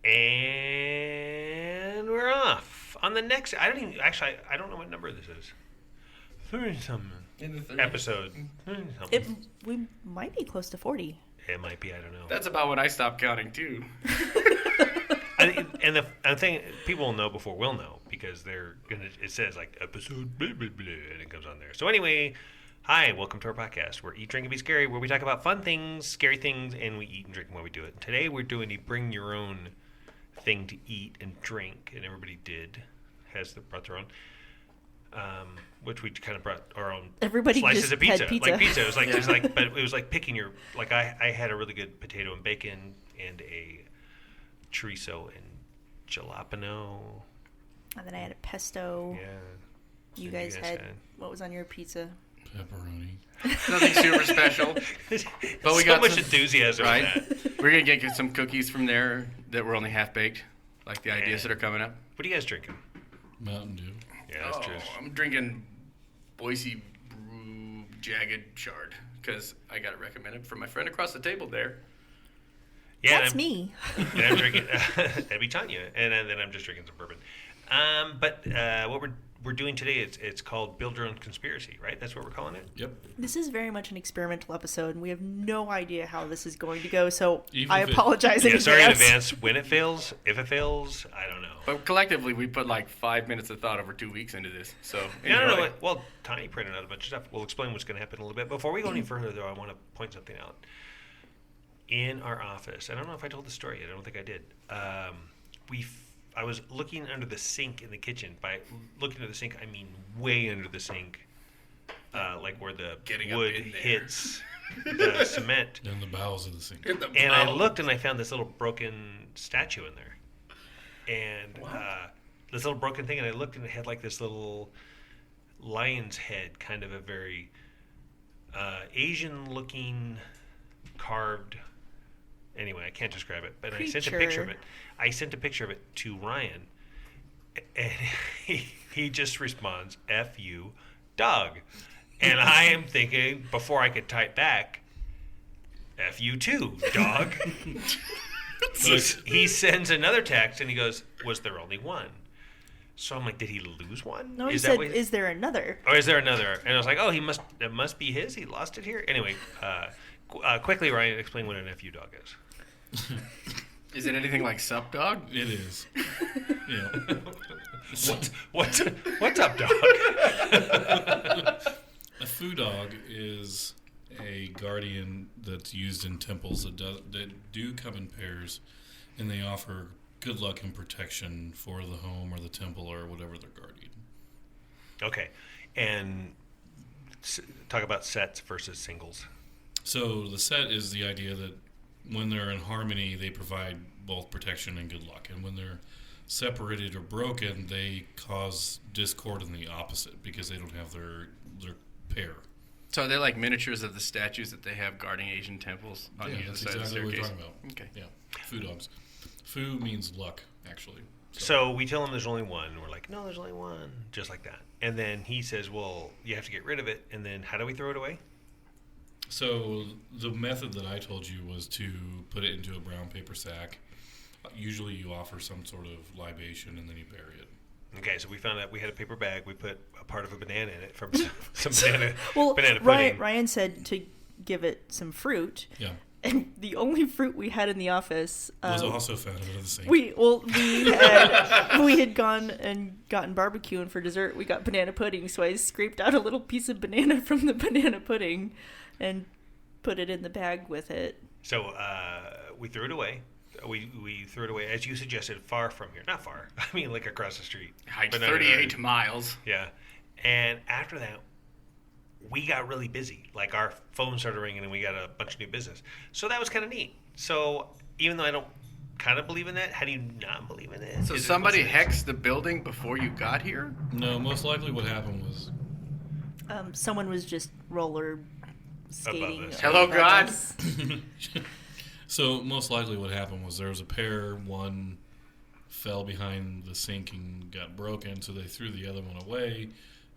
And we're off. On the next, I don't know what number this is. 30-something episode. 30-something. We might be close to 40. It might be, I don't know. That's about when I stopped counting, too. And the thing, people will know before we'll know, because it says like episode blah, blah, blah, and it comes on there. So anyway, hi, welcome to our podcast, where Eat, Drink, and Be Scary, where we talk about fun things, scary things, and we eat and drink while we do it. Today we're doing a bring your own thing to eat and drink, and everybody brought their own, which we kind of brought our own Everybody slices just of pizza. had pizza. Like pizza. It was like, just like, but it was like picking your, like I had a really good potato and bacon and a chorizo and jalapeno. And then I had a pesto. Yeah. You guys had, what was on your pizza? Pepperoni. Nothing super special. But we got much enthusiasm, right? in that. We're going to get some cookies from there that were only half-baked, like the ideas that are coming up. What are you guys drinking? Mountain Dew. Yeah, that's true. I'm drinking Boise Brew Jagged Shard because I got it recommended from my friend across the table there. Yeah, That's me. And I'm drinking, that'd be Tanya, and then I'm just drinking some bourbon. But what we're doing today, it's called Build Your Own Conspiracy, right? That's what we're calling it? Yep. This is very much an experimental episode, and we have no idea how this is going to go, so Even I if it- apologize in Sorry in advance. advance. When it fails, if it fails, I don't know. But collectively, we put like 5 minutes of thought over 2 weeks into this. So No. Well, Tanya printed out a bunch of stuff. We'll explain what's going to happen in a little bit. Before we go any further, though, I want to point something out. In our office, I don't know if I told the story yet. I don't think I did. I was looking under the sink in the kitchen. By looking under the sink, I mean way under the sink, like where the Getting up wood in there. hits the cement. In the bowels of the sink. And I looked and I found this little broken statue in there. And this little broken thing, and I looked and it had like this little lion's head, kind of a very Asian-looking carved. Anyway, I can't describe it, but I sent a picture of it. I sent a picture of it to Ryan, and he just responds, "F you, dog." And I am thinking, before I could type back, "F you too, dog." He sends another text, and he goes, "Was there only one?" So I'm like, did he lose one? No, he said, is there another? Or is there another? And I was like, oh, it must be his. He lost it here. Anyway, quickly, Ryan, explain what an FU dog is. Is it anything like Sup Dog? It is. Yeah. What's up, dog? A foo dog is a guardian that's used in temples that do come in pairs, and they offer good luck and protection for the home or the temple or whatever they're guarding. Okay, and talk about sets versus singles. So the set is the idea that when they're in harmony, they provide both protection and good luck. And when they're separated or broken, they cause discord in the opposite because they don't have their pair. So are they like miniatures of the statues that they have guarding Asian temples on either that's side of the exactly what we're staircase? talking about. Okay. Yeah, foo dogs. Foo means luck, actually. So we tell him there's only one. We're like, no, there's only one. Just like that. And then he says, well, you have to get rid of it. And then how do we throw it away? So the method that I told you was to put it into a brown paper sack. Usually you offer some sort of libation and then you bury it. Okay, so we found out we had a paper bag. We put a part of a banana in it from some banana pudding. Ryan said to give it some fruit. Yeah. And the only fruit we had in the office Was also found under the sink. we had gone and gotten barbecue, and for dessert we got banana pudding. So I scraped out a little piece of banana from the banana pudding and put it in the bag with it. So we threw it away. We threw it away, as you suggested, far from here. Not far. I mean, like across the street. Hiked But not 38 miles. Yeah. And after that, we got really busy. Like, our phone started ringing, and we got a bunch of new business. So that was kind of neat. So even though I don't kind of believe in that, how do you not believe in it? So somebody hexed the building before you got here? No, most likely what happened was Someone was just roller skating. Above us. Hello, above God. us. So most likely what happened was there was a pair, one fell behind the sink and got broken, so they threw the other one away,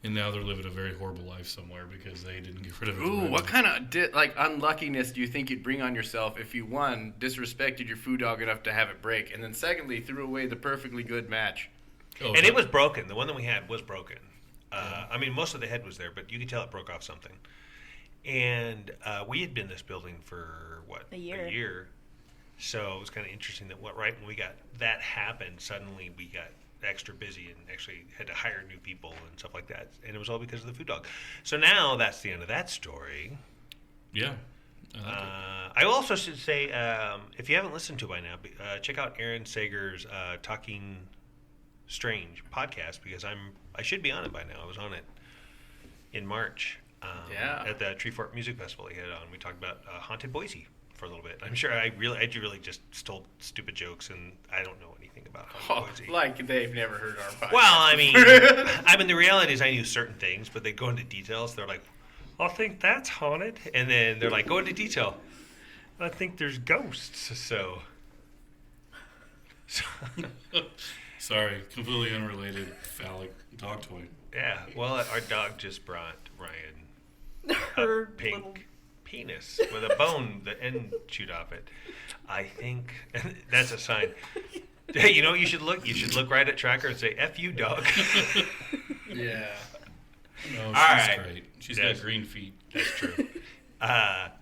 and now they're living a very horrible life somewhere because they didn't get rid of it. Ooh, what kind of unluckiness do you think you'd bring on yourself if you, one, disrespected your food dog enough to have it break, and then secondly, threw away the perfectly good match? Oh, And it was broken. The one that we had was broken. I mean, most of the head was there, but you could tell it broke off something. And we had been in this building for, A year. A year. So it was kind of interesting that right when we got that happened, suddenly we got extra busy and actually had to hire new people and stuff like that. And it was all because of the food dog. So now that's the end of that story. Yeah. I like it. I also should say, if you haven't listened to it by now, check out Aaron Sager's Talking Strange podcast, because I should be on it by now. I was on it in March at the Treefort Music Festival he had on. We talked about Haunted Boise for a little bit. I'm sure I really just told stupid jokes, and I don't know anything about Haunted Boise. Like they've never heard our podcast. Well, I mean, the reality is I knew certain things, but they go into details. They're like, I think that's haunted. And then they're like, go into detail. I think there's ghosts, so. Sorry, completely unrelated phallic dog toy. Yeah, well, our dog just brought Ryan Her a pink little- penis with a bone, the end chewed off it. I think that's a sign. Hey, you know what you should look? You should look right at Tracker and say, F you, dog. Yeah. No, she's right. great. She's Yes. got green feet. That's true. All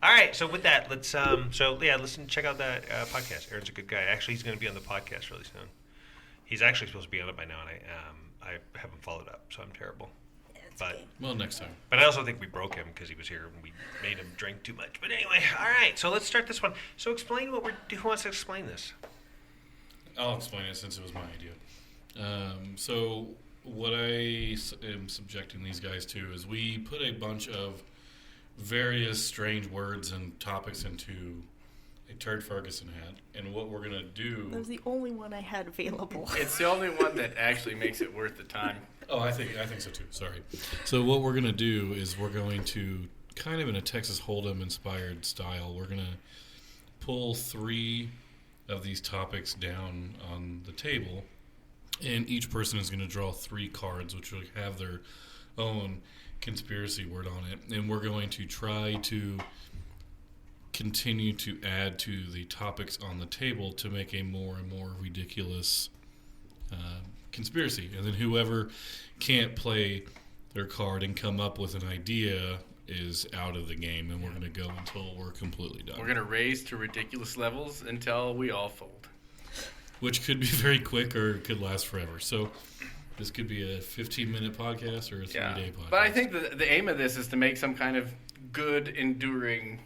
right, so with that, let's check out that podcast. Aaron's a good guy. Actually, he's going to be on the podcast really soon. He's actually supposed to be on it by now, and I haven't followed up, so I'm terrible. But Well, next time. But I also think we broke him because he was here and we made him drink too much. But anyway, all right. So let's start this one. So explain who wants to explain this? I'll explain it since it was my idea. So what I am subjecting these guys to is we put a bunch of various strange words and topics into a Turd Ferguson hat, and what we're gonna do. That was the only one I had available. It's the only one that actually makes it worth the time. Oh, I think so too. Sorry. So what we're gonna do is we're going to kind of in a Texas Hold'em inspired style. We're gonna pull 3 of these topics down on the table, and each person is going to draw 3 cards, which will have their own conspiracy word on it, and we're going to try to continue to add to the topics on the table to make a more and more ridiculous conspiracy. And then whoever can't play their card and come up with an idea is out of the game, and we're going to go until we're completely done. We're going to raise to ridiculous levels until we all fold. Which could be very quick or it could last forever. So this could be a 15-minute podcast or a 3-day podcast. But I think the aim of this is to make some kind of good, enduring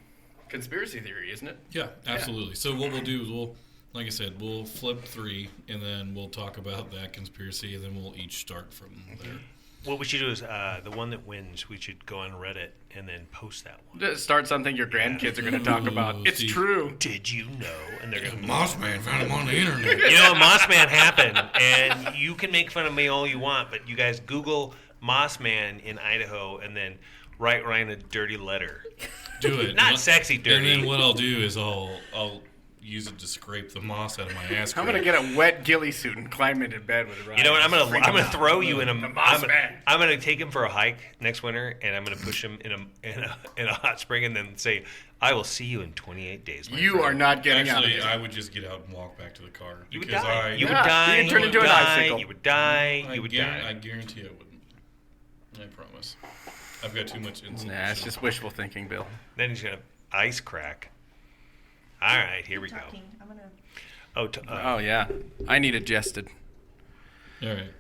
conspiracy theory, isn't it? Yeah, absolutely. Yeah. So what we'll do is like I said, we'll flip 3, and then we'll talk about that conspiracy, and then we'll each start from there. What we should do is the one that wins, we should go on Reddit and then post that one. Just start something your grandkids are going to talk about. It's true. Did you know? And they're going to Mossman found him on the internet. You know, Mossman happened, and you can make fun of me all you want, but you guys Google Mossman in Idaho and then write Ryan a dirty letter. Do it. Not sexy dirty. And then what I'll do is I'll use it to scrape the moss out of my ass. I'm gonna get a wet ghillie suit and climb into bed with Ryan. You know what? I'm gonna throw you in a. Mossman. I'm gonna take him for a hike next winter, and I'm gonna push him in a hot spring, and then say, "I will see you in 28 days." You friend." are not getting out of Actually, here. I would just get out and walk back to the car. You would because die. You would Yeah, die. you could turn would into an die, icicle. You would die. I You would die. I guarantee I wouldn't. I promise. I've got too much insulation. Nah, it's just wishful thinking, Bill. Then he's gonna ice crack. All right, here we go. I'm gonna. Oh yeah, I need adjusted. All right.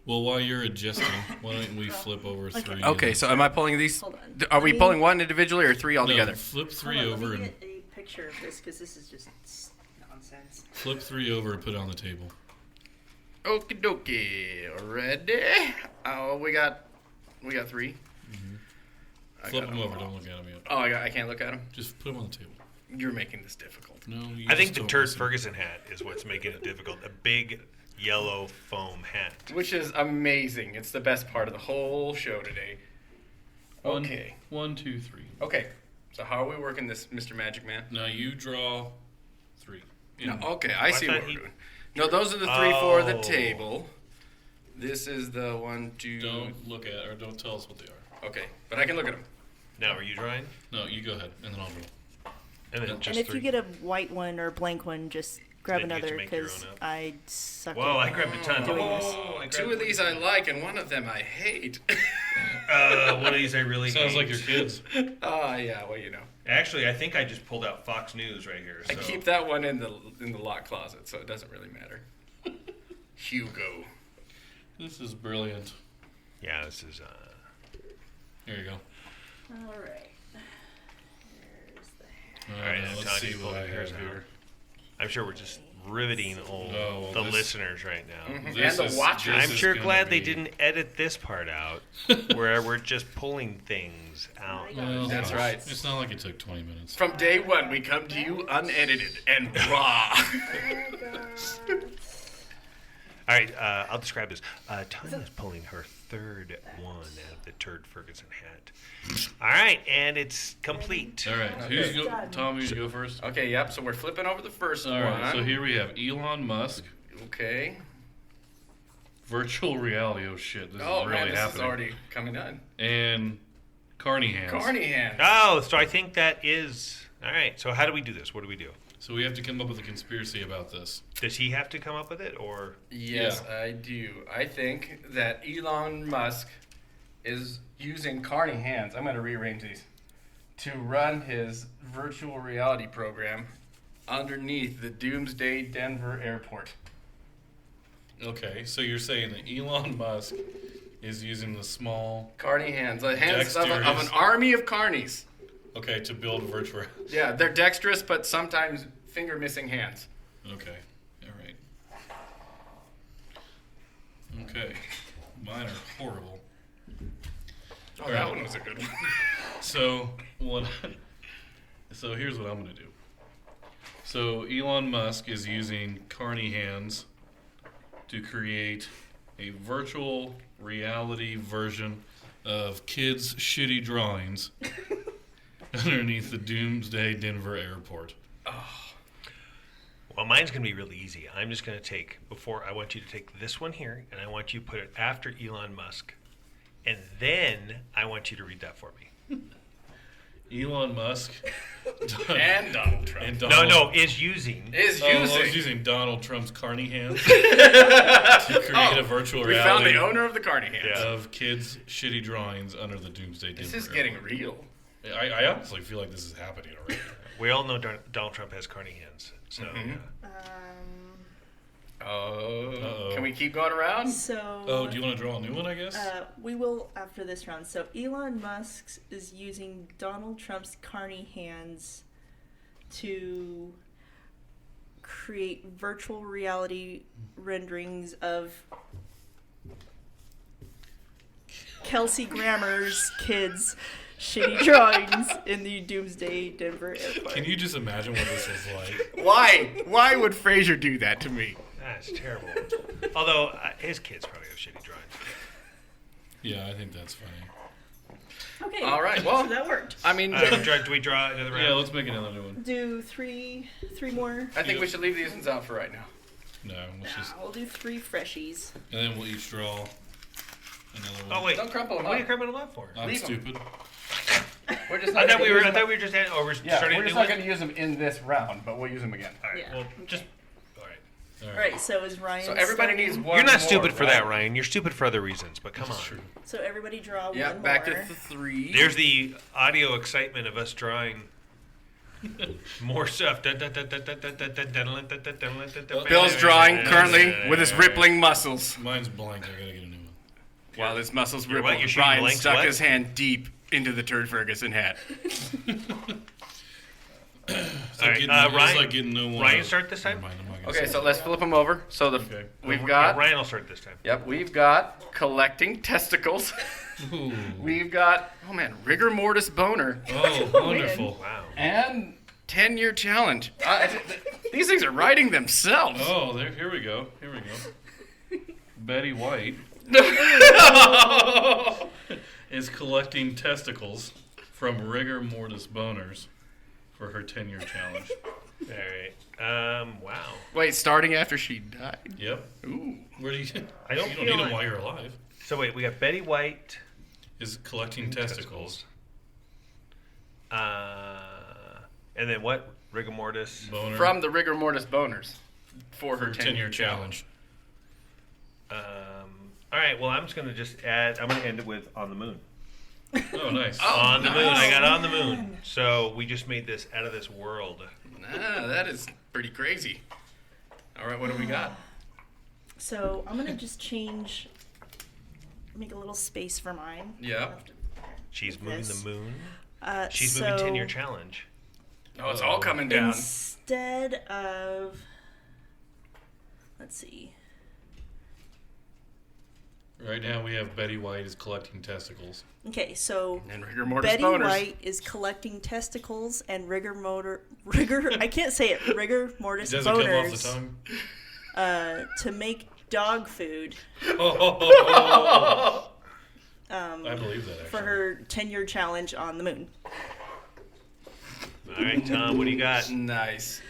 Well, while you're adjusting, why don't we flip over 3? Okay, so am I pulling these? Hold on. Are we I mean- pulling one individually or 3 altogether? No, flip 3 Hold on, over let me and get a picture of this because this is just nonsense. flip 3 over and put it on the table. Okie dokie, ready? Oh, we got 3. I Flip got them 'em over. all. Don't look at them yet. Oh, I can't look at them. Just put them on the table. You're making this difficult. No, you I think just the don't Turd listen. Ferguson hat is what's making it difficult. A big yellow foam hat. Which is amazing. It's the best part of the whole show today. One, Okay. 1, 2, 3. Okay. So how are we working this, Mr. Magic Man? Now you draw 3. No, okay, I see thought what we're he- doing. No, those are the 3 for the Oh. table. This is the 1, 2. Don't look at or don't tell us what they are. Okay, but I can look at them. Now, are you drawing? No, you go ahead, and then I'll draw. And then And just if three. you get a white one or blank one, just grab Then you get to another make your because own up. I suck. Whoa, I at grabbed a ton. doing this. I grabbed 2 of these I like, and one of them I hate. One of these I really Sounds hate. like your kids. Oh, yeah, well, you know. Actually, I think I just pulled out Fox News right here. So. I keep that one in the lock closet, so it doesn't really matter. Hugo. This is brilliant. Yeah, this is. Here you go. All right. Here's the All right, now let's Todd, see you pull what I the hairs have out. here. I'm sure we're just riveting the this- listeners right now. Mhm. This And the watchers. I'm sure gonna glad they be- didn't edit this part out, where we're just pulling things out. Well, That's no, right. It's not like it took 20 minutes. From day one, we come to you unedited and raw. All right, I'll describe this. Tanya is pulling her third one out of the Turd Ferguson hat. All right, and it's complete. All right, who's go? Done. Tom, you go first. Okay, yep, so we're flipping over the first All one. right, so here we have Elon Musk, Okay. virtual reality. Oh shit, this Oh, is really man, this happening. is already coming on. And Carney hands. Carney hands. Oh, so I think that is all right. So how do we do this? What do we do? So we have to come up with a conspiracy about this. Does he have to come up with it, or Yes, Yeah. I do. I think that Elon Musk is using Carney hands. I'm going to rearrange these to run his virtual reality program underneath the Doomsday Denver Airport. Okay, so you're saying that Elon Musk is using the small, Carney hands, the hands of an Dexterous. army of carnies. okay, to build virtual. Yeah, they're dexterous, but sometimes finger missing hands. Okay, all right. Okay, mine are horrible. Oh, All that right. one was a good one. So what? So here's what I'm gonna do. So Elon Musk is using Carney hands to create a virtual reality version of kids' shitty drawings underneath the Doomsday Denver Airport. well, mine's gonna be really easy. I'm just gonna take I want you to take this one here, and I want you to put it after Elon Musk, and then I want you to read that for me. Elon Musk And Donald Trump. and No, Donald. is using. Is I using. was using Donald Trump's Carney hands to create a virtual We found reality the owner of the Carney hands. Yeah. of kids' shitty drawings under the Doomsday Denver This is Airport. getting real. I honestly feel like this is happening already. We all know Donald Trump has carny hands. So Mhm. yeah. Oh. Uh-oh. Can we keep going around? So. Oh, do you want to draw a new one, I guess? We will after this round. So Elon Musk is using Donald Trump's carny hands to create virtual reality renderings of Kelsey Grammer's kids' shitty drawings in the Doomsday Denver Airport. Can you just imagine what this was like? Why? Why would Fraser do that to me? That's terrible. Although his kids probably have shitty drawings. Yeah, I think that's funny. Okay. All right, well- so that worked. I mean, Do we draw another round? Yeah, let's make another new one. Do three more. I think we should leave these ones out for right now. No, let's just, We'll do 3 freshies. and then we'll each draw another one. Oh wait, Don't crumple them what are you up. crumbling them up for? I'm leave 'em. stupid. We're just I not thought we gonna were. use I them- thought we were just. We're Yeah, starting we're a just new not one. going to use them in this round, but we'll use them again. All right. Yeah. Well, just. All right. All All right. right, so is Ryan. So everybody starting? needs one. You're not more, stupid for right? that, Ryan. You're stupid for other reasons. But come on. That's true. So everybody draw Yeah, one back more. to 3. There's the audio excitement of us drawing more stuff. Bill's drawing currently with his rippling muscles. Mine's blank. I gotta get a new one. While his muscles You're ripple, what? You're shooting Ryan blanks stuck what? his hand deep into the Turd Ferguson hat. It's All right, like getting, Ryan- it's like getting no one. Ryan, start this time? Never mind, I'm not gonna Okay, say so it. let's flip them over. So the Okay. we've Yeah, got Ryan will start this time. Yep, we've got collecting testicles. Ooh. We've got rigor mortis boner Oh, wonderful. Wow. and 10-year challenge. These things are writing themselves. Oh, here we go. Here we go. Betty White is collecting testicles from rigor mortis boners for her 10-year challenge. All right. Wow. Wait, starting after she died? Yep. Ooh. Where do you? I don't You feel don't need like- them while you're alive. So wait, we got Betty White. Is collecting testicles. And then what? Rigor mortis. Boner. From the rigor mortis boners for her 10-year challenge. All right. Well, I'm just gonna just add. I'm gonna end it with on the moon. Oh, nice. On the moon. nice. I got on the moon. So we just made this out of this world. Nah, that is pretty crazy. All right, what do we got? So I'm gonna just make a little space for mine. Yeah. She's moving This. the moon. Uh, She's so moving 10-year challenge. Oh, it's all coming down. Instead of, let's see. Right now we have Betty White is collecting testicles. Okay, so And rigor mortis Betty boners. White is collecting testicles and rigor I can't say it, rigor mortis It doesn't come off boners the tongue. to make dog food I believe that, actually. for her 10-year challenge on the moon. All right, Tom. What do you got? Nice.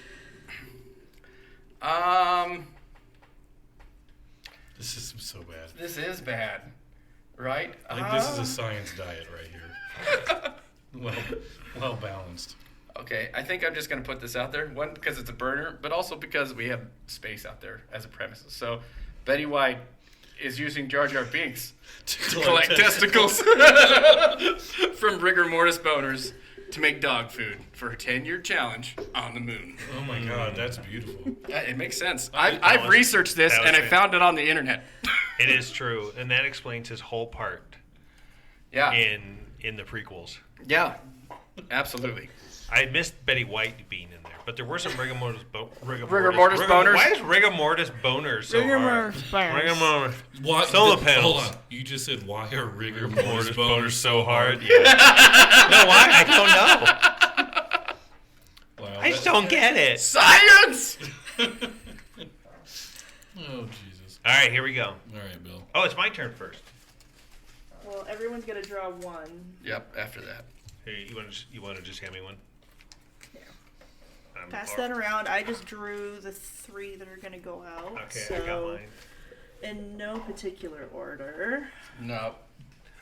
This is so bad. This is bad, right? I think this is a science diet right here. well balanced. Okay, I think I'm just going to put this out there. One, because it's a burner, but also because we have space out there as a premise. So, Betty White is using Jar Jar Binks to collect testicles from rigor mortis boners to make dog food for her 10-year challenge on the moon. Oh my God, that's beautiful. Yeah, it makes sense. That I've was- researched this that was and I fan- found it on the internet. It is true, and that explains his whole part Yeah, in the prequels. yeah, absolutely. I missed Betty White being in there, but there were some rigor mortis boners? Why is rigor mortis boners so Rigor hard? mortis boners. Rigor mortis. Why, Solar panels. Hold on. You just said why are rigor Mortis mortis boners boners so hard. Yeah. No, why? I don't know. Wow, I just don't get it. Science! Oh Jesus! All right, here we go. All right, Bill. Oh, it's my turn first. Well, everyone's gonna draw one. Yep, after that. Here, you want to just hand me one? Yeah. I'm Pass far- that around. I just drew the 3 that are gonna go out. Okay, so I got mine. in no particular order. No,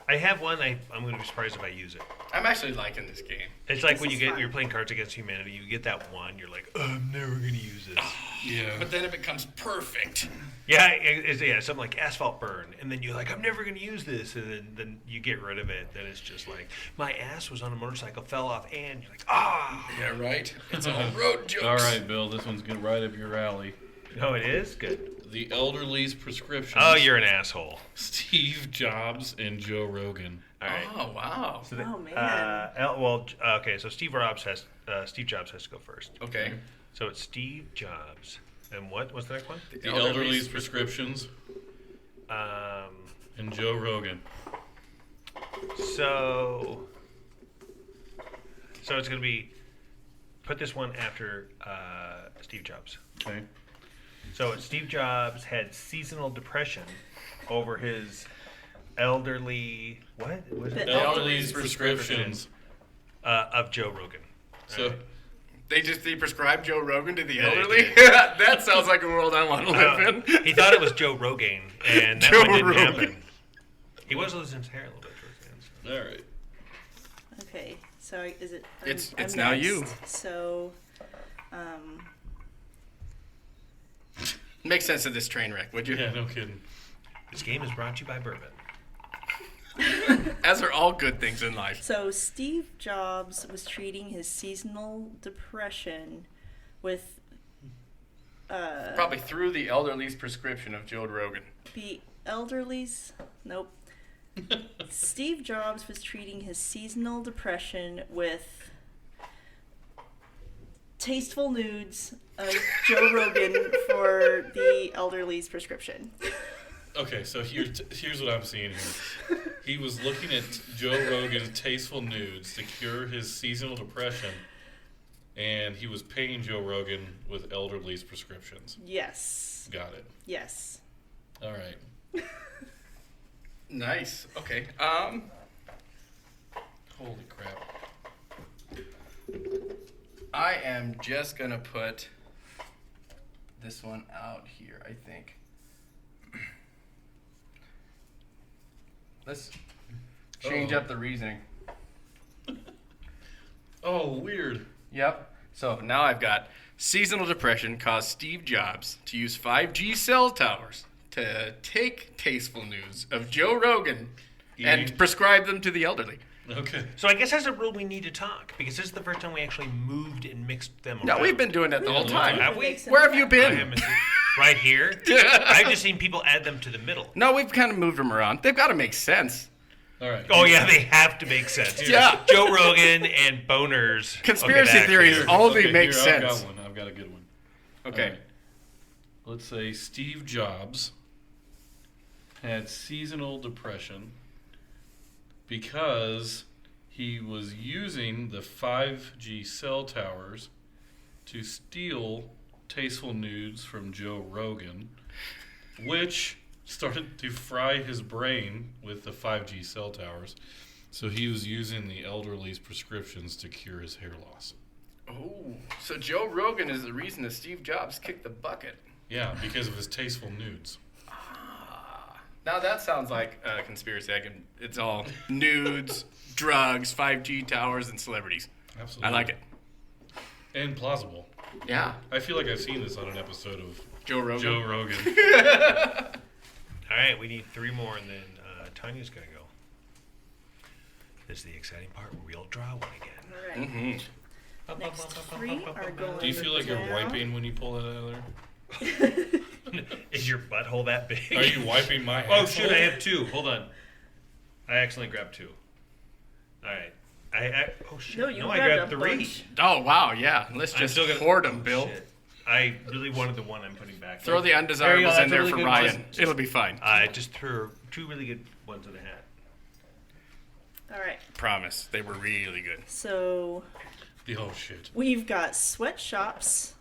I have one. I'm going to be surprised if I use it. I'm actually liking this game. It's like This when is you're fun. playing Cards Against Humanity. You get that one. You're like, oh, I'm never going to use this. Yeah. But then it becomes perfect. Yeah, yeah, something like Asphalt Burn, and then you're like, I'm never going to use this, and then you get rid of it. Then it's just like, my ass was on a motorcycle, fell off, and you're like, ah. Yeah, right? It's all road jokes. All right, Bill. This one's good, right up your alley. No, it is good. The Elderly's Prescriptions. Oh, you're an asshole. Steve Jobs and Joe Rogan. All right. Oh, wow. So Oh, man. okay. So Steve Jobs has to go first. Okay. So it's Steve Jobs, and what's the next one? The Elderly's Prescriptions Um, and Joe Rogan. so it's gonna be put this one after Steve Jobs. Okay. So Steve Jobs had seasonal depression over his elderly what was it? The The Elderly's Prescriptions. Of Joe Rogan. So. Alright. They prescribed Joe Rogan to the Yeah, they elderly? did. That sounds like a world I want to live in. He thought it was Joe Rogan, and that Joe one didn't Rogan. happen. He was losing his hair a little bit towards the end. All right. Okay, so is it? It's now you. So, Make sense of this train wreck, would you? Yeah, no kidding. This game is brought to you by bourbon. As are all good things in life. so Steve Jobs was treating his seasonal depression with Probably through the elderly's prescription of Joe Rogan. the elderly's. Nope. Steve Jobs was treating his seasonal depression with tasteful nudes of Joe Rogan for the elderly's prescription. Okay, so here's what I'm seeing here. He was looking at Joe Rogan's tasteful nudes to cure his seasonal depression, and he was paying Joe Rogan with Elderly's prescriptions. Yes. Got it. Yes. All right. Nice. Okay. Holy crap. I am just gonna put this one out here, I think. Let's change up the reasoning. Oh, weird. Yep. So now I've got seasonal depression caused Steve Jobs to use 5G cell towers to take tasteful news of Joe Rogan and prescribe them to the elderly. Okay. So I guess as a rule we need to talk because this is the first time we actually moved and mixed them around. No, we've been doing that the whole time. Have we? Makes sense. Where have you I been? haven't- right here? I've just seen people add them to the middle. No, we've kind of moved them around. They've got to make sense. All right. Oh yeah, they have to make sense. Yeah. Joe Rogan and boners. Conspiracy Okay, that theories actually- only make here, sense. I've got one. I've got a good one. Okay. All right. Let's say Steve Jobs had seasonal depression because he was using the 5G cell towers to steal tasteful news from Joe Rogan, which started to fry his brain with the 5G cell towers. So he was using the elderly's prescriptions to cure his hair loss. Oh, so Joe Rogan is the reason that Steve Jobs kicked the bucket. Yeah, because of his tasteful nudes. Now that sounds like a conspiracy. It's all nudes, drugs, 5G towers, and celebrities. Absolutely. I like it. And plausible. Yeah. I feel like I've seen this on an episode of Joe Rogan. Joe Rogan. All right, we need 3 more, and then Tanya's gonna go. This is the exciting part where we'll draw one again. All right. Mm-hmm. Next 3 are going. Do you feel like you're down. wiping when you pull that out of there? Is your butthole that big? Are you wiping my Oh asshole? shoot! I have 2. Hold on. I accidentally grabbed 2. All right. Oh shit! No, you I grabbed grabbed a 3. bunch. Oh, wow, yeah. Let's I'm just still gonna hoard them, oh, Bill. shit. I really wanted the one I'm putting back. Throw the There undesirables you go, in there that's a for really good Ryan. one. It'll be fine. I just threw 2 really good ones in the hat. All right. Promise. They were really good. So Oh shit! we've got sweatshops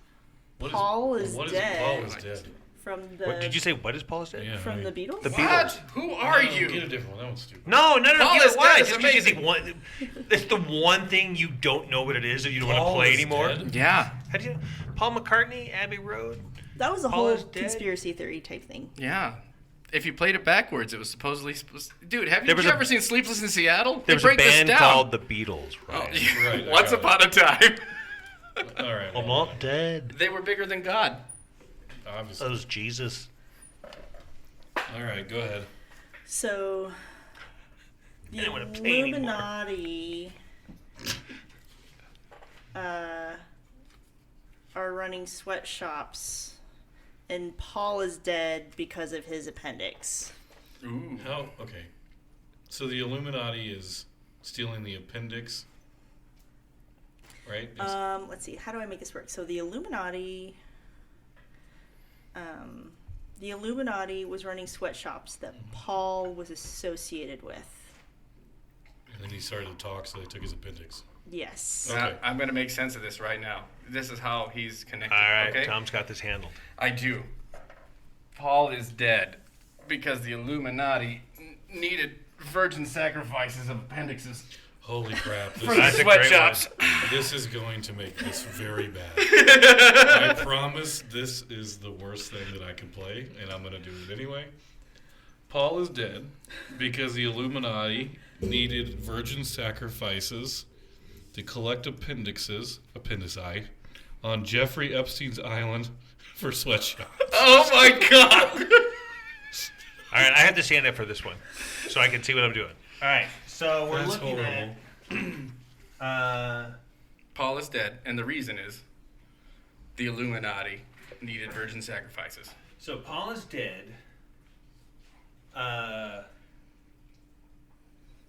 What Paul is what dead. Paul is dead. from the What did you say? What is Paul is dead? Yeah. from the Beatles. The What? Who are No, Get a you? different one. That one's stupid. No, Paul give is it why? dead is Just because you think amazing. one, it's the one thing you don't know what it is that you don't want Paul to play is anymore. dead? Yeah. How do you know? Paul McCartney, Abbey Road. That was a Paul whole is dead? conspiracy theory type thing. Yeah. If you played it backwards, it was supposedly supposed. Dude, have you There was ever a- seen Sleepless in Seattle? There was a break this band down. called the Beatles, Oh, right? yeah. Right, I Once got upon a time, All right. I'm not dead. they were bigger than God. Obviously. That was Jesus. All right. Go ahead. So I the don't want to play anymore. Illuminati are running sweatshops, and Paul is dead because of his appendix. Ooh. How? Okay. So the Illuminati is stealing the appendix, right? Let's see. How do I make this work? So the Illuminati was running sweatshops that Paul was associated with. And then he started to talk, so they took his appendix. Yes. Okay. I'm going to make sense of this right now. This is how he's connected. All right, okay? Tom's got this handled. I do. Paul is dead because the Illuminati needed virgin sacrifices of appendixes Holy crap! for the That's a great sweatshops. This is going to make this very bad. I promise this is the worst thing that I can play, and I'm going to do it anyway. Paul is dead because the Illuminati needed virgin sacrifices to collect appendici, on Jeffrey Epstein's island for sweatshops. Oh my God! All right, I have to stand up for this one so I can see what I'm doing. All right, so we're That's looking horrible. at. Paul is dead, and the reason is the Illuminati needed virgin sacrifices. So Paul is dead.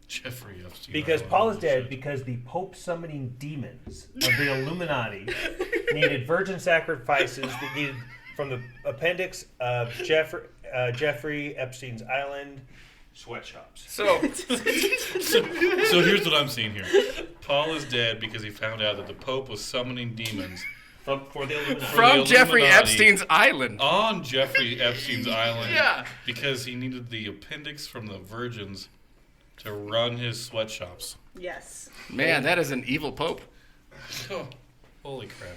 Jeffrey Epstein. Because island. Paul is dead Shit. because the Pope summoning demons of the Illuminati needed virgin sacrifices that needed from the appendix of Jeffrey Epstein's island sweatshops. So, So here's what I'm seeing here. Paul is dead because he found out that the Pope was summoning demons For the Illuminati. from the Jeffrey Illuminati. Epstein's island. on Jeffrey Epstein's island Yeah. because he needed the appendix from the virgins to run his sweatshops. Yes. Man, that is an evil pope. Oh, holy crap.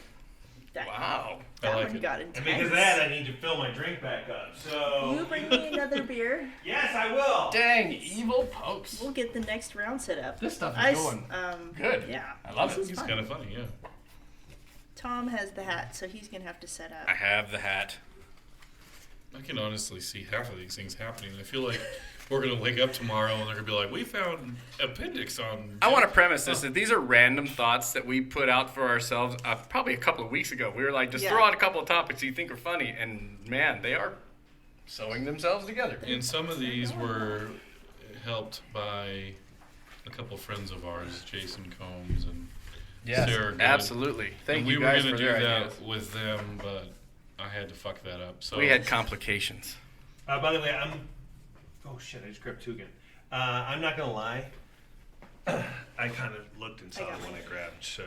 Wow. That I like one it. got intense. And because of that, I need to fill my drink back up. So You bring me another beer. yes, I will. Dang, evil popes. We'll get the next round set up. This stuff is I s- going good. Yeah. I love this it. is It's fun. kind of funny, yeah. Tom has the hat, so he's gonna have to set up. I have the hat. I can honestly see half of these things happening. I feel like we're going to wake up tomorrow and they're going to be like, we found appendix on... I want to premise this that these are random thoughts that we put out for ourselves probably a couple of weeks ago. We were like, just Yeah. throw out a couple of topics you think are funny, and man, they are sewing themselves together. And some of these were helped by a couple friends of ours, Jason Combs and Sarah Good. absolutely. Thank And you we guys were for going to do their that ideas. with them, but I had to fuck that up. So We had complications. By the way, oh shit! I just grabbed two again. I'm not gonna lie. I kind of looked and saw I got the one mine. I grabbed,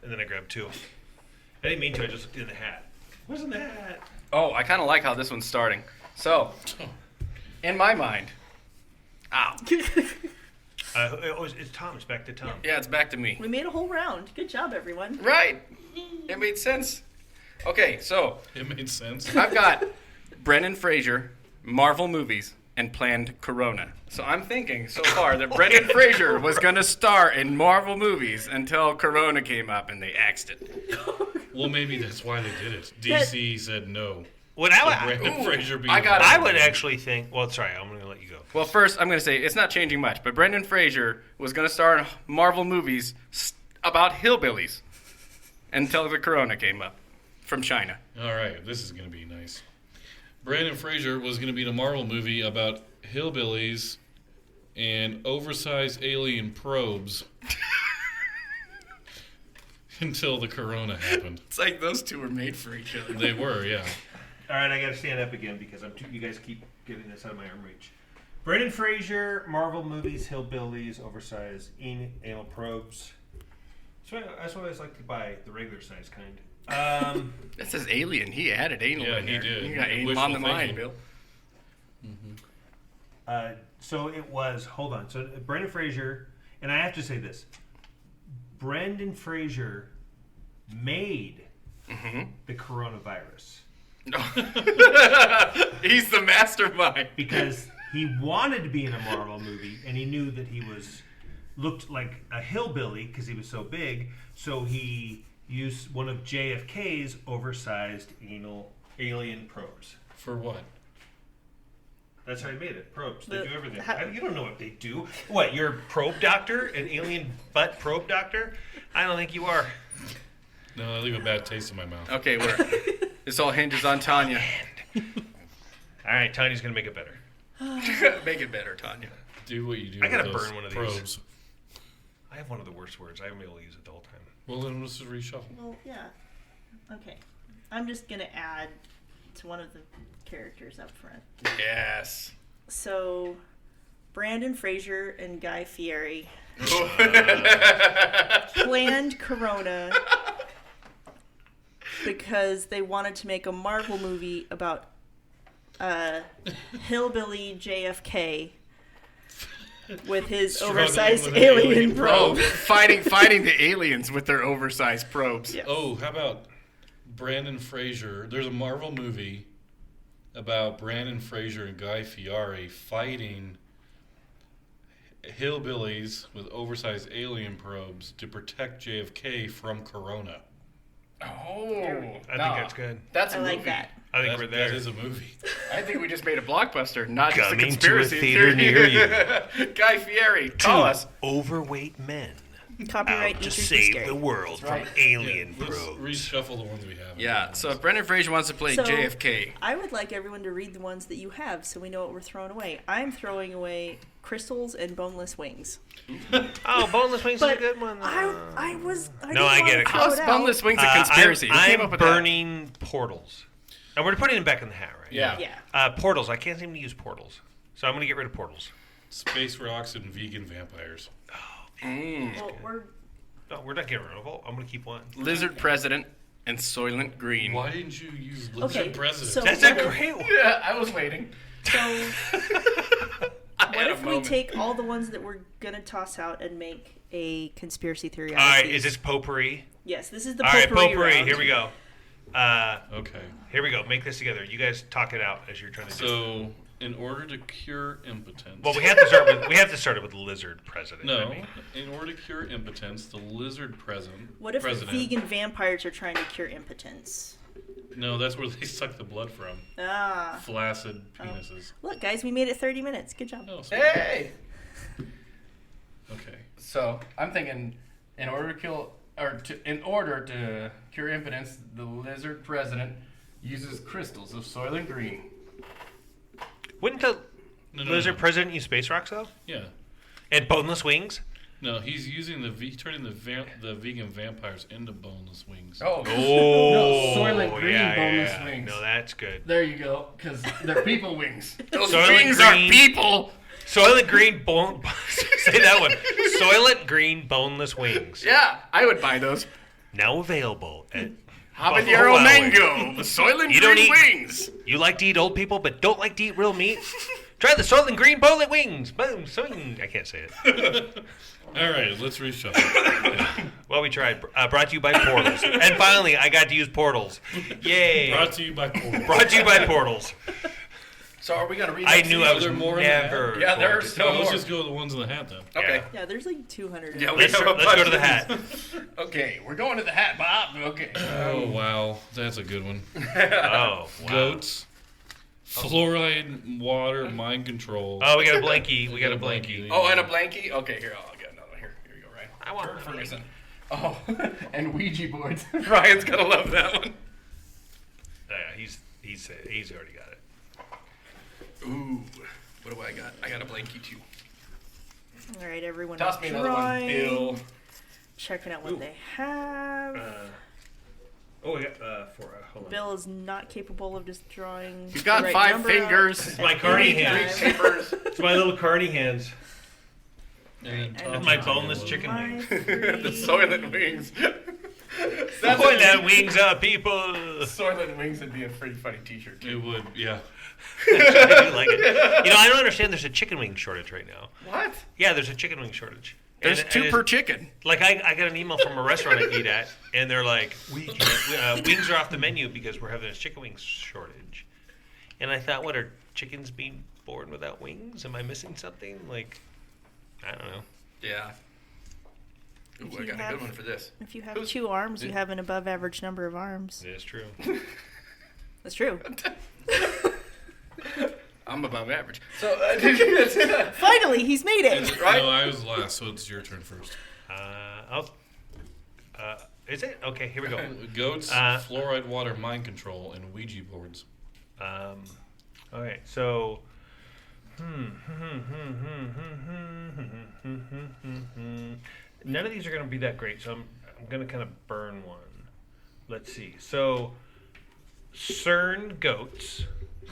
and then I grabbed two. I didn't mean to. I just looked in the hat. What's in the hat? Oh, I kind of like how this one's starting. So, in my mind, ow. It's Tom. It's back to Tom. Yeah, it's back to me. We made a whole round. Good job, everyone. Right. It made sense. Okay, so it made sense. I've got Brendan Fraser, Marvel movies, and planned Corona. So I'm thinking so far that Brendan Fraser was going to star in Marvel movies until Corona came up and they axed it. Well, maybe that's why they did it. DC said no. What to I would, Brandon Fraser being I got it. I would actually think. Well, sorry, I'm going to let you go. Well, first, I'm going to say it's not changing much, but Brendan Fraser was going to star in Marvel movies about hillbillies until the Corona came up from China. All right, this is going to be nice. Brandon Fraser was going to be in a Marvel movie about hillbillies and oversized alien probes until the Corona happened. It's like those two were made for each other. They were, yeah. All right, I got to stand up again because you guys keep getting this out of my arm reach. Brendan Fraser, Marvel movies, hillbillies, oversized anal probes. That's why I always like to buy the regular size kind. That says alien. He added anal Yeah, in he there. did. You got anal Wishful on the mind, thinking. Bill. So it was. Hold on. So Brendan Fraser, and I have to say this: Brendan Fraser made the coronavirus He's the mastermind. because he wanted to be in a Marvel movie, and he knew that he looked like a hillbilly because he was so big. So he used one of JFK's oversized alien probes. For what? That's how he made it. Probes. They The- do everything. how- You don't know what they do. What, you're a probe doctor? An alien butt probe doctor? I don't think you are. No, I leave a bad taste in my mouth. Okay, this all hinges on Tanya. All right, Tanya's going to make it better. Make it better, Tanya. Do what you do. I gotta with those burn one of these. probes. I have one of the worst words. I haven't been able to use it the whole time. Well, then let's just reshuffle. Well, yeah. Okay. I'm just gonna add to one of the characters up front. Yes. So, Brandon Fraser and Guy Fieri planned Corona because they wanted to make a Marvel movie about hillbilly JFK with his Struggling oversized with an alien alien probe. fighting the aliens with their oversized probes. Yeah. Oh, how about Brandon Fraser? There's a Marvel movie about Brandon Fraser and Guy Fieri fighting hillbillies with oversized alien probes to protect JFK from Corona. Oh, I think that's good. That's a I like movie. that. I think we're there. That is a movie. I think we just made a blockbuster, not just a Coming to a conspiracy theater theory. near you. Guy Fieri, call us. Overweight men Copyright out to Eat, Drink, Be save Scary. the world from right. alien Let's probes. reshuffle the ones we have. Yeah, so if Brendan Fraser wants to play So- JFK, I would like everyone to read the ones that you have so we know what we're throwing away. I'm throwing away crystals and boneless wings. Oh, boneless wings is a But good one. I No, didn't I wanna get it. throw how's out. Boneless Wings a conspiracy? Who came I'm up with that? burning portals. And we're putting them back in the hat, right? Yeah. Yeah. Portals. I can't seem to use portals. So I'm going to get rid of portals. Space rocks and vegan vampires. Well, No, we're not getting rid of all. I'm going to keep one. Lizard President and Soylent Green. Why didn't you use Okay, lizard president? so- That's a great one. Yeah, I was waiting. so I what had a if we moment. take all the ones that we're gonna toss out and make a conspiracy theory out All of right, these? is this potpourri? Yes, this is the All right, potpourri potpourri. round. Here we go. Okay. Here we go. Make this together. You guys talk it out as you're trying to do it. So, in order to cure impotence. Well, we have to start it with the lizard president. No, I mean. in order to cure impotence, the lizard president. What if vegan vampires are trying to cure impotence? No, that's where they suck the blood from. Ah. Flaccid penises. Look, guys, we made it 30 minutes. Good job. Oh, sweet. Hey! Okay. So I'm thinking, in order to cure impotence, the lizard president uses crystals of soylent green. Wouldn't the No, lizard no. president use space rock though? Yeah. And boneless wings? No, he's using turning the vegan vampires into boneless wings. Oh. Oh, No, soylent green boneless yeah. wings. No, that's good. There you go, because they're people wings. Those Soylent wings green. are people! Soylent green bone. Say that one. Soylent green boneless wings. Yeah, I would buy those. Now available at Habanero Buffalo mango, the soylent You don't green eat- wings. You like to eat old people, but don't like to eat real meat? Try the Soylent green boneless wings. Boom, swing. I can't say it. All right, let's reshuffle. Well, we tried. Brought to you by Portals. And finally, I got to use Portals. Yay. Brought to you by Portal. Brought to you by Portals. So are we going to read I those knew these? I Are was there more in the hat? never. Yeah, there are going to- still No, let's more. just go with the ones in the hat, then. Okay. Yeah, there's like 200. Yeah, Let's go to the hat. Okay, we're going to the hat, Bob. Okay. Oh, wow. That's a good one. Oh, wow. Goats. Fluoride, water, mind control. Oh, we got a blankie. We got a blankie. Oh, and a blankie? Okay, here, I'll get another one. Here you go, Ryan. I want Kurt one. Ferguson. Oh, and Ouija boards. Ryan's going to love that one. Yeah, he's already got it. Ooh, what do I got? I got a blankie, too. All right, everyone. Toss me another one, drawing, Bill. Checking out what Ooh. they have. We got hold on. Bill is not capable of just drawing. He's got the right 5 number fingers. out My at Carney any hands. time. Papers. It's my little carny hands. And And My top boneless one. chicken My wings. The three. soylent wings. Point that wings up, people. Soylent wings would be a pretty funny t-shirt, too. It would, yeah. I do like it. You know, I don't understand. There's a chicken wing shortage right now. What? Yeah, there's a chicken wing shortage. There's And 2 it per is- chicken. Like I got an email from a restaurant I eat at, and they're like, wings are off the menu because we're having a chicken wings shortage. And I thought, what are chickens being born without wings? Am I missing something? Like, I don't know. Yeah. Ooh, If I you got a have- good one for this. If you have Who's- 2 arms, you have an above average number of arms. It is true. That's true. I'm above average. So, Finally, he's made it. Right? No, I was last, so it's your turn first. Is it? Okay, here we go. Goats, fluoride, water, mind control, and Ouija boards. All right, so. None of these are going to be that great, so I'm going to kind of burn one. Let's see. So, CERN goats.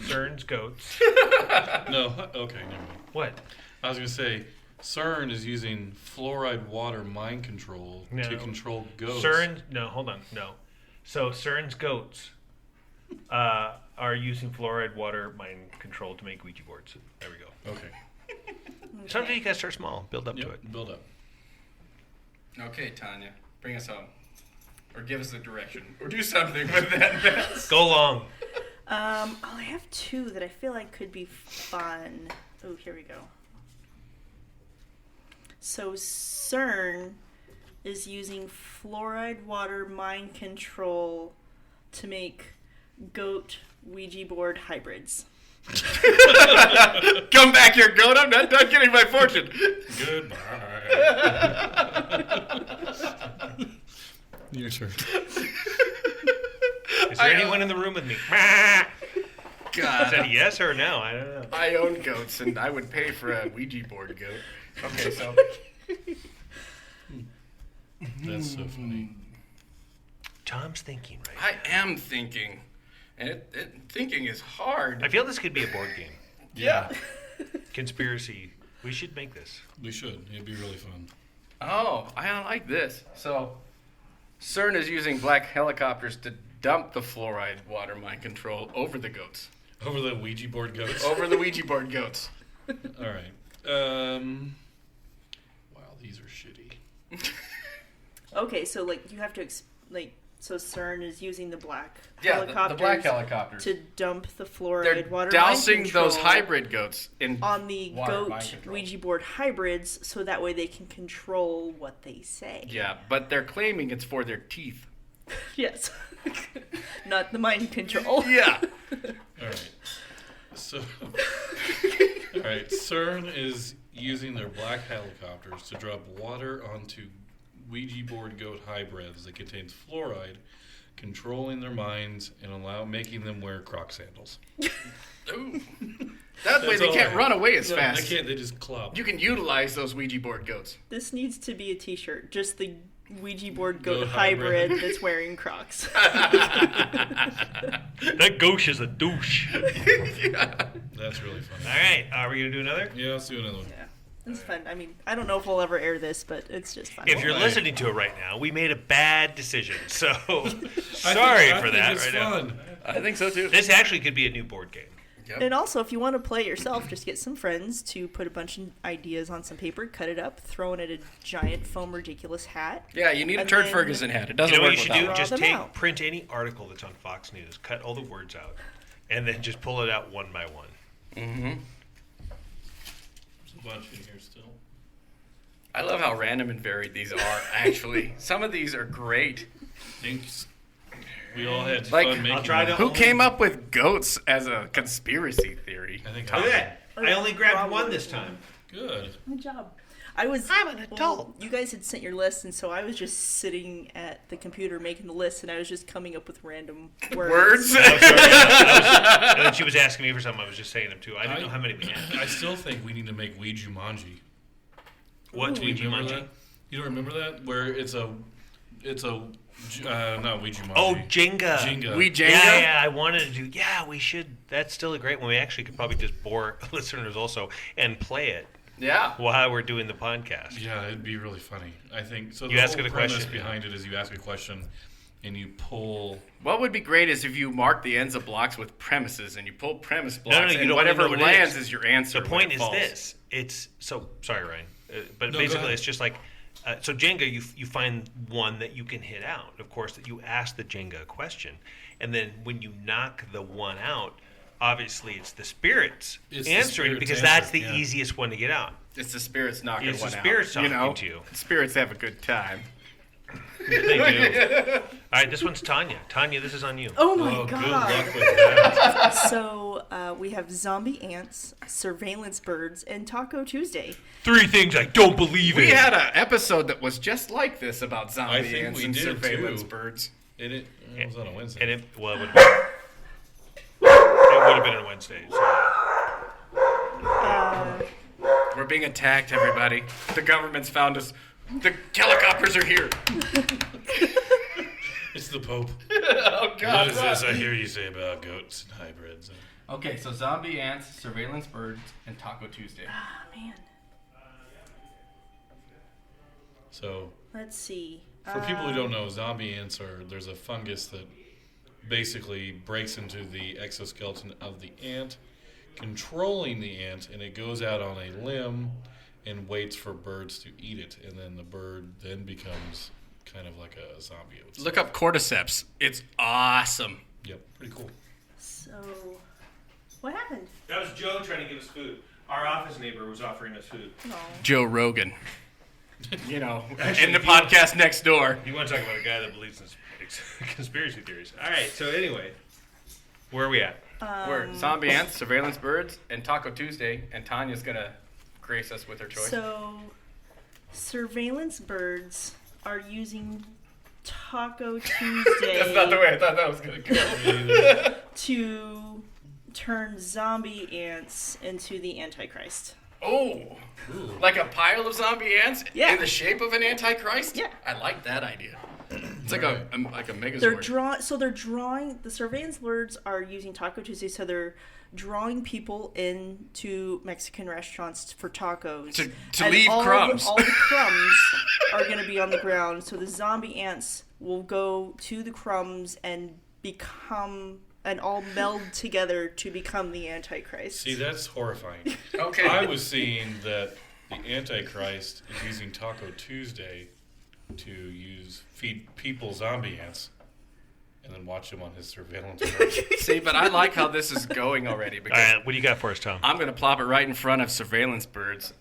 CERN's goats. No, okay, never mind. What? I was going to say, CERN is using fluoride water mind control No. to control ghosts. CERN? No, hold on. No. So CERN's goats are using fluoride water mind control to make Ouija boards. There we go. Okay. Sometimes you gotta start small, build up to it. Yep, build up. Okay, Tanya, bring us home. Or give us a direction. Or do something with that mess. Go long. I have 2 that I feel like could be fun. Oh, here we go. So CERN is using fluoride water mind control to make goat Ouija board hybrids. Come back here, goat. I'm not done getting my fortune. Goodbye. Your turn. Is there anyone in the room with me? Is that God. a yes or a no? I don't know. I own goats, and I would pay for a Ouija board goat. Okay, so That's so funny. Tom's thinking right. I am thinking, and thinking is hard. I feel this could be a board game. Yeah. Conspiracy. We should make this. We should. It'd be really fun. Oh, I like this. So, CERN is using black helicopters to dump the fluoride water mind control over the goats. Over the Ouija board goats. Over the Ouija board goats. All right. Wow, these are shitty. Okay, so like you have to So CERN is using the black Yeah, helicopters the black helicopters. to dump the fluoride They're water dousing mind control those hybrid goats in on the water mind goat control. Ouija board hybrids, so that way they can control what they say. Yeah, but they're claiming it's for their teeth. Yes, not the mind control. Yeah. All right. So, all right. CERN is using their black helicopters to drop water onto Ouija board goat hybrids that contains fluoride, controlling their minds and making them wear Croc sandals. Ooh. That way That's they all can't I- run away as No, fast. They can't. They just clop. You can utilize those Ouija board goats. This needs to be a T-shirt. Just the Ouija board goat Goat hybrid hybrid. that's wearing Crocs. That gauche is a douche. That's really funny. All right, are we gonna do another? Yeah, let's do another one. Yeah, it's fun. I mean, I don't know if we'll ever air this, but it's just fun. If you're Why? listening to it right now, we made a bad decision, so I sorry think for that. It's Right now. fun. I think so too. This actually could be a new board game. Yep. And also, if you want to play yourself, just get some friends to put a bunch of ideas on some paper, cut it up, throw it in a giant foam ridiculous hat. Yeah, you need a And turd then- Ferguson hat. It doesn't You know what work you should without do? one. Draw Just them out. print any article that's on Fox News, cut all the words out, and then just pull it out one by one. Mm-hmm. There's a bunch in here still. I love how random and varied these are, actually. Some of these are great. Thanks. We all had Like, fun making I'll try them. to- Who came up with goats as a conspiracy theory? I think Look at that! I only grabbed one this time. Good. Good job. I'm an adult. You guys had sent your list, and so I was just sitting at the computer making the list, and I was just coming up with random words. Words? And then she was asking me for something. I was just saying them too. I didn't know how many we had. I still think we need to make Ouija Manji. What Do you Ouija remember Manji? that? You don't remember that? Where it's a not Ouija Manji. Oh, Jenga. Jenga. We Jenga? Yeah, I wanted to do. Yeah, we should. That's still a great one. We actually could probably just bore listeners also and play it Yeah. while we're doing the podcast. Yeah, it'd be really funny. I think so. You The ask whole it a premise question, behind it is you ask a question, and you pull. What would be great is if you mark the ends of blocks with premises and you pull premise blocks no, you and don't whatever know what it lands is. is your answer. The when point it is falls. this: it's so sorry, Ryan, but No, go basically ahead. it's just like so Jenga. You find one that you can hit out. Of course, that you ask the Jenga a question, and then when you knock the one out, obviously it's the spirits It's the answering spirits because answer, that's the yeah. easiest one to get out. It's the spirits knocking It's the one out. spirits you know, talking to you. Spirits have a good time. They do. All right, this one's Tanya. Tanya, this is on you. Oh my Oh, good god. luck with that. So we have zombie ants, surveillance birds, and Taco Tuesday. 3 things I don't believe We in. had an episode that was just like this about zombie I think ants we and did, surveillance too. birds. It was on a Wednesday. And it would have been. It would have been on Wednesday. So. We're being attacked, everybody. The government's found us. The helicopters are here. It's the Pope. Oh, What God. is this I hear you say about goats and hybrids? Okay, so zombie ants, surveillance birds, and Taco Tuesday. Oh man. So, Let's see. for people who don't know, zombie ants there's a fungus that basically breaks into the exoskeleton of the ant, controlling the ant, and it goes out on a limb and waits for birds to eat it, and then the bird then becomes kind of like a zombie. I would say. Look up cordyceps. It's awesome. Yep, pretty cool. So, what happened? That was Joe trying to give us food. Our office neighbor was offering us food. No. Joe Rogan. You know, Actually, in the he- podcast next door. You want to talk about a guy that believes in conspiracy theories. All right, so anyway, where are we at? We're zombie ants, surveillance birds, and Taco Tuesday, and Tanya's gonna grace us with her choice. So, surveillance birds are using Taco Tuesday That's not the way I thought that was gonna go. to turn zombie ants into the Antichrist. Oh, like a pile of zombie ants Yeah. in the shape of an antichrist. Yeah. I like that idea. It's like a megazord. They're drawing the surveillance birds are using Taco Tuesday, so they're drawing people into Mexican restaurants for tacos. To And leave all crumbs. all the crumbs are going to be on the ground, so the zombie ants will go to the crumbs and all meld together to become the Antichrist. See, that's horrifying. Okay. I was seeing that the Antichrist is using Taco Tuesday to feed people zombie ants. and then watch him on his surveillance birds. See, but I like how this is going already All because right, what do you got for us, Tom? I'm going to plop it right in front of surveillance birds.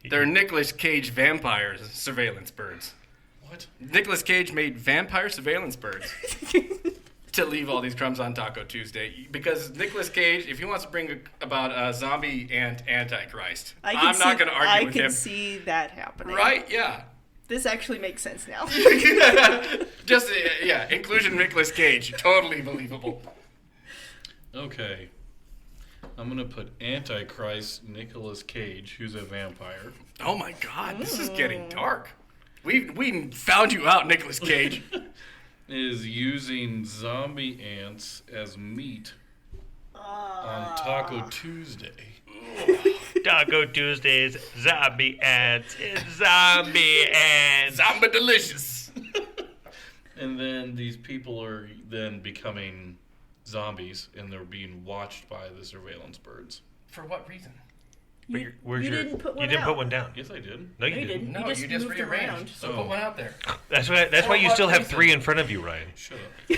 They're Nicolas Cage vampires, surveillance birds. What? Nicolas Cage made vampire surveillance birds to leave all these crumbs on Taco Tuesday because Nicolas Cage, if he wants to bring about a zombie and Antichrist, I'm not going to argue with him. I can see that happening. Right? Yeah. This actually makes sense now. Just yeah, inclusion Nicolas Cage, totally believable. Okay. I'm going to put Antichrist Nicolas Cage, who's a vampire. Oh my God, this is getting dark. We found you out, Nicolas Cage. Is using zombie ants as meat on Taco Tuesday. Taco Tuesdays, zombie ants, it's zombie ants. Zombie delicious. And then these people are then becoming zombies, and they're being watched by the surveillance birds. For what reason? You didn't put one You didn't out. put one down. Yes, I did. No, you No, you didn't. didn't. No, you just moved rearranged. around. So put one out there. That's why you what still have reason? 3 in front of you, Ryan. Shut up.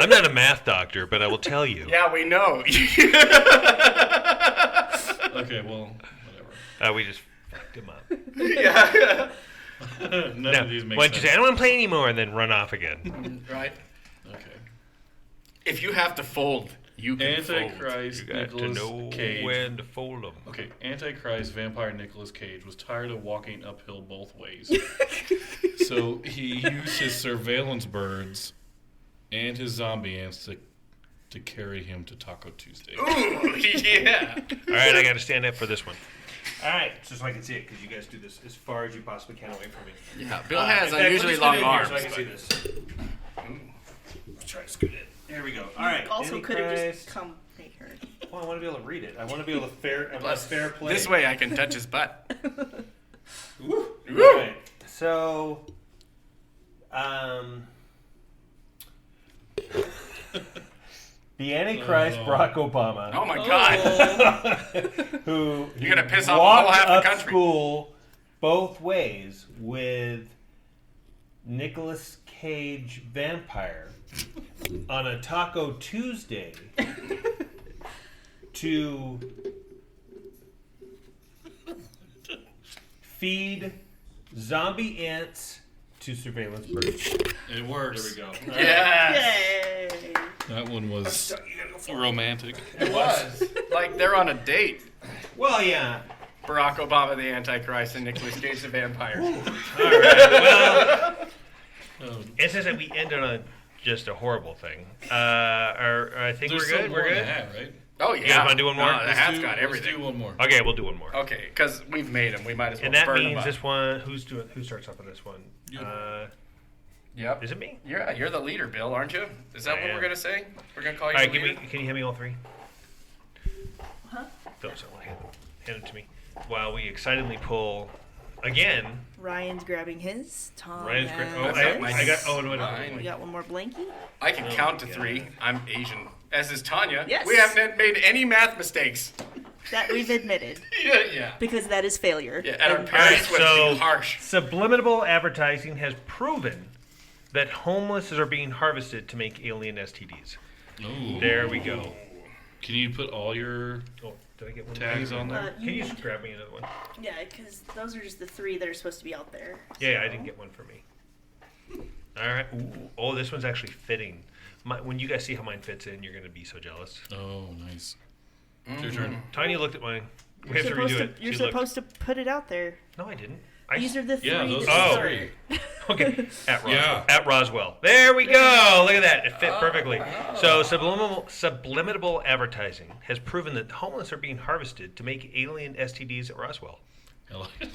I'm not a math doctor, but I will tell you. Yeah, we know. Okay, well, whatever. We just fucked him up. Yeah. None No, of these make why don't you sense. say, I don't want to play anymore, and then run off again. Right. Okay. If you have to fold, you can fold. Antichrist You got to Nicolas know Cage. when to fold them. Okay, Antichrist vampire Nicolas Cage was tired of walking uphill both ways. So he used his surveillance birds and his zombie ants to carry him to Taco Tuesday. Ooh, yeah. All right, I got to stand up for this one. All right, just so I can see it, because you guys do this as far as you possibly can away from me. Yeah, Bill has In fact, unusually let me long scoot in arms. here so I can see this. Let's try to scoot in. There we go. All right. Also, could have Antichrist. just come right here. Well, I want to be able to read it. I want to be able to fair play. This way I can touch his butt. Woo. Woo. All right. So, the Antichrist, Oh. Barack Obama, Oh my God. who You're gonna piss off the whole walked half the up country. school both ways with Nicolas Cage vampire on a Taco Tuesday to feed zombie ants to surveillance birds. It works. There we go. Yes. Yay! That one was romantic. It was. Like they're on a date. Well, yeah. Barack Obama, the Antichrist, and Nicolas Cage, the vampire. All right, well, Oh, it says that we end on just a horrible thing. I think there's we're good. some We're more in the good. hat, right? Oh yeah. You guys wanna do one more? No, the Let's hat's do- got everything. Let's do one more. Okay, we'll do one more. Okay, because we've made them. We might as well And that burn means them this up. one. Who starts off with this one? You. Yep. Is it me? You're the leader, Bill, aren't you? Is that I what am. we're gonna say? We're gonna call you All right, the give me. leader? Can you hand me all 3? Huh? Phil, someone hand it to me. While we excitedly pull again. Ryan's grabbing his. Tom. Ryan's has great. Oh, I've got mine. I got. Oh, no, Mine. We got one more blankie. I can count to God. 3. I'm Asian. As is Tanya. Yes. We haven't made any math mistakes. That we've admitted. Yeah. Because that is failure. Yeah, and our And- parents would so- be harsh. Subliminal advertising has proven that homeless are being harvested to make alien STDs. Ooh. There we go. Can you put all your Oh, did I get one? tags on there? Can you just grab me another one? Yeah, because those are just the 3 that are supposed to be out there. Yeah, I didn't get one for me. All right. Ooh. Oh, this one's actually fitting. When you guys see how mine fits in, you're going to be so jealous. Oh, nice. It's your turn. Tanya looked at mine. We You're have to supposed redo to, it. you're She looked- supposed to put it out there. No, I didn't. These are the 3 Yeah, those that are Oh. the three. Okay, at Roswell. Yeah. At Roswell. There we go. Look at that. It fit perfectly. So subliminal advertising has proven that homeless are being harvested to make alien STDs at Roswell. I like it.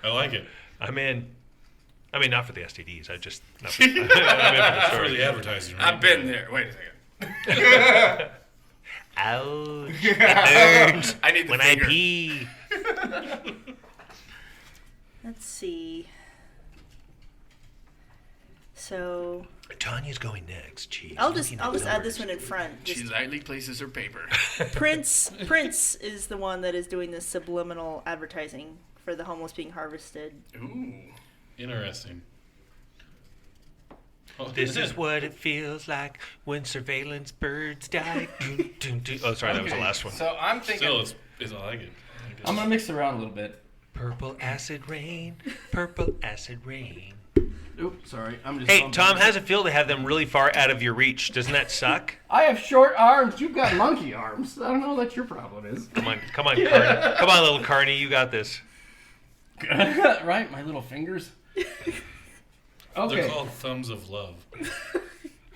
I like it. I'm in. I mean, not for the STDs. I just. Not for, I'm in for the For story. the advertising, right? I've been there. Wait a second. Ouch! It burns I need the when finger. I pee. Let's see. So Tanya's going next. Jeez. I'll just add this one in front. She Just lightly places her paper. Prince is the one that is doing this subliminal advertising for the homeless being harvested. Ooh. Interesting. This is what it feels like when surveillance birds die. Dun, dun, dun. Oh, sorry, that was the last one. So I'm thinking. Still, it's I like it. I'm gonna mix it around a little bit. Purple acid rain, purple acid rain. Oops, sorry. I'm just. Hey, Tom, how's it feel to have them really far out of your reach? Doesn't that suck? I have short arms. You've got monkey arms. I don't know what your problem is. Come on, Carney. Come on, little Carney, you got this. Right, my little fingers. They're Okay. called thumbs of love.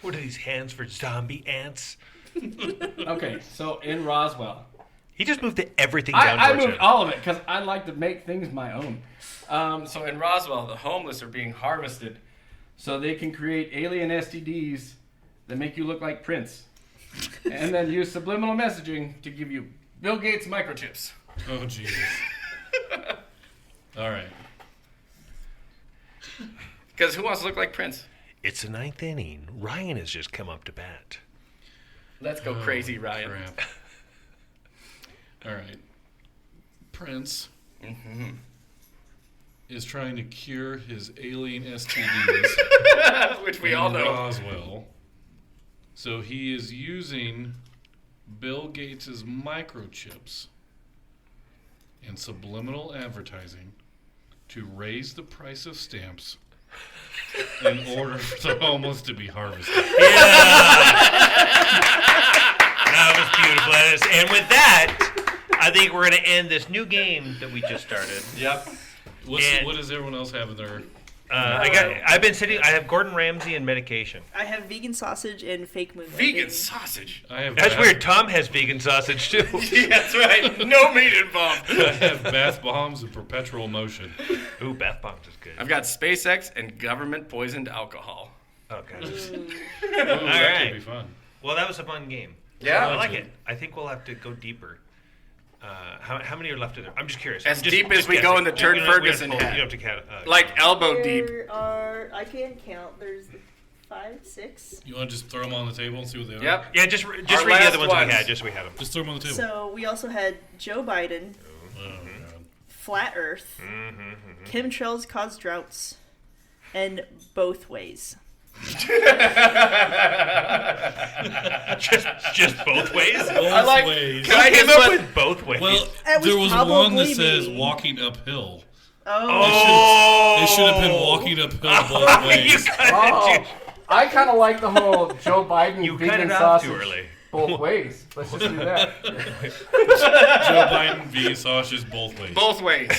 What are these hands for zombie ants? Okay. So in Roswell, He just moved everything down I towards moved him. all of it because I like to make things my own. So in Roswell, the homeless are being harvested so they can create alien STDs that make you look like Prince, and then use subliminal messaging to give you Bill Gates microchips. Oh, Jesus. All right. Because who wants to look like Prince? It's the ninth inning. Ryan has just come up to bat. Let's go crazy, Ryan. Crap. All right. Prince is trying to cure his alien STDs Which we in all know. Roswell. So he is using Bill Gates' microchips and subliminal advertising to raise the price of stamps in order for the homeless to be harvested. That was beautiful. And with that, I think we're going to end this new game that we just started. Yep. And- What does everyone else have in their... I have Gordon Ramsay and medication. I have vegan sausage and fake moon. Vegan landing. sausage. I have That's bath- weird. Tom has vegan sausage too. Yeah, that's right. No meat involved. I have bath bombs and perpetual motion. Ooh, bath bombs is good. I've got SpaceX and government poisoned alcohol. Okay. Ooh, All that right. could be fun. Well, that was a fun game. Yeah. I like That's it. I think we'll have to go deeper. How many are left in there? I'm just curious. As Just- deep as just we go guessing. in the You Turd don't- we don't Ferguson have to- hat. You don't have to count. Like count. elbow deep. There are, I can't count. There's 5, 6. You want to just throw them on the table and see what they are? Yep. Yeah, just Our read the last other ones ones. we had. Just so we had them. Just throw them on the table. So we also had Joe Biden, Oh, God. flat Earth, Mm-hmm. chemtrails cause droughts, and both ways. Just both ways. Both like- ways. Can I Came guess up what? with both ways. Well, That was there was one that probably says me. walking uphill. Oh, They should have been walking uphill both You ways. kinda I kind of like the whole Joe Biden You cut vegan it off too sausage early. both ways. Let's just do that. Joe Biden vegan sausages both ways. Both ways.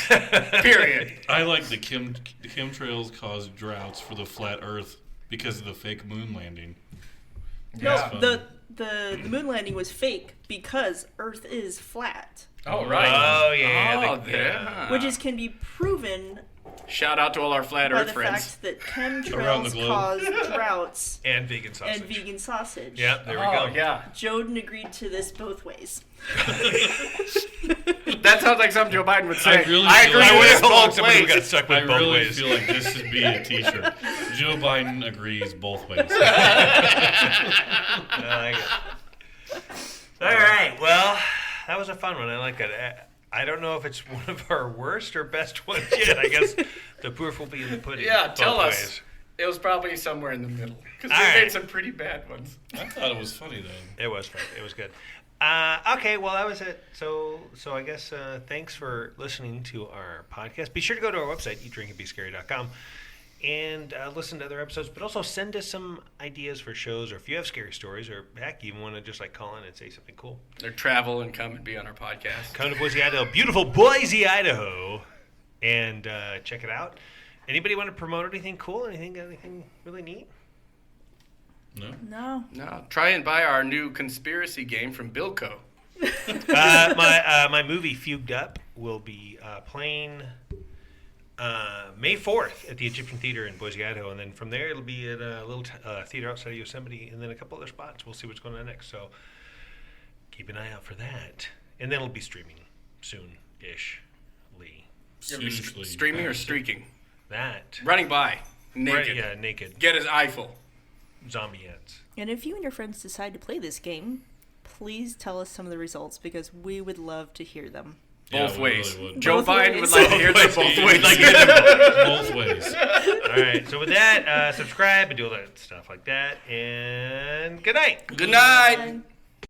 Period. I like the chemtrails cause droughts for the flat Earth because of the fake moon landing. no, That's fun. the moon landing was fake because Earth is flat, Oh, right. Oh yeah. Oh, the- yeah. which can be proven Shout out to all our flat by Earth the friends. fact that Around the chemtrails globe. cause droughts And vegan sausage. and vegan sausage. Yeah, there we Oh, go. yeah. Joden agreed to this both ways. That sounds like something Joe Biden would say. I really I feel agree like- I with would this have told both somebody who ways. got stuck I with both really ways. feel like this should be a T-shirt. Joe Biden agrees both ways. I like it. All right. Well, that was a fun one. I like it. I don't know if it's one of our worst or best ones yet. I guess the proof will be in the pudding. Yeah, both tell us. ways. It was probably somewhere in the middle. Because All we right. made some pretty bad ones. I thought it was funny though. It was fun. It was good. Okay, well that was it. So I guess thanks for listening to our podcast. Be sure to go to our website, eatdrinkandbescary.com, and listen to other episodes. But also send us some ideas for shows, or if you have scary stories, or heck, you even want to just like call in and say something cool. Or travel and come and be on our podcast. Come to Boise, Idaho, beautiful Boise, Idaho, and check it out. Anybody want to promote anything cool? Anything really neat? No. No. No, try and buy our new conspiracy game from Bilko. My movie Fugued Up will be playing May 4th at the Egyptian Theater in Boise, Idaho, and then from there it'll be at a little theater outside of Yosemite, and then a couple other spots. We'll see what's going on next, so keep an eye out for that. And then it'll be streaming soon-ish. Seriously. Streaming or streaking? That Running by. Naked. Right, yeah, naked Get his Eiffel. zombie ants. And if you and your friends decide to play this game, please tell us some of the results because we would love to hear them. Yeah, Both we ways. really would. Joe Both Biden ways. would like to hear this both We'd ways. like to hear them both ways. All right. So with that, subscribe and do all that stuff like that. And good night. Good night. Bye.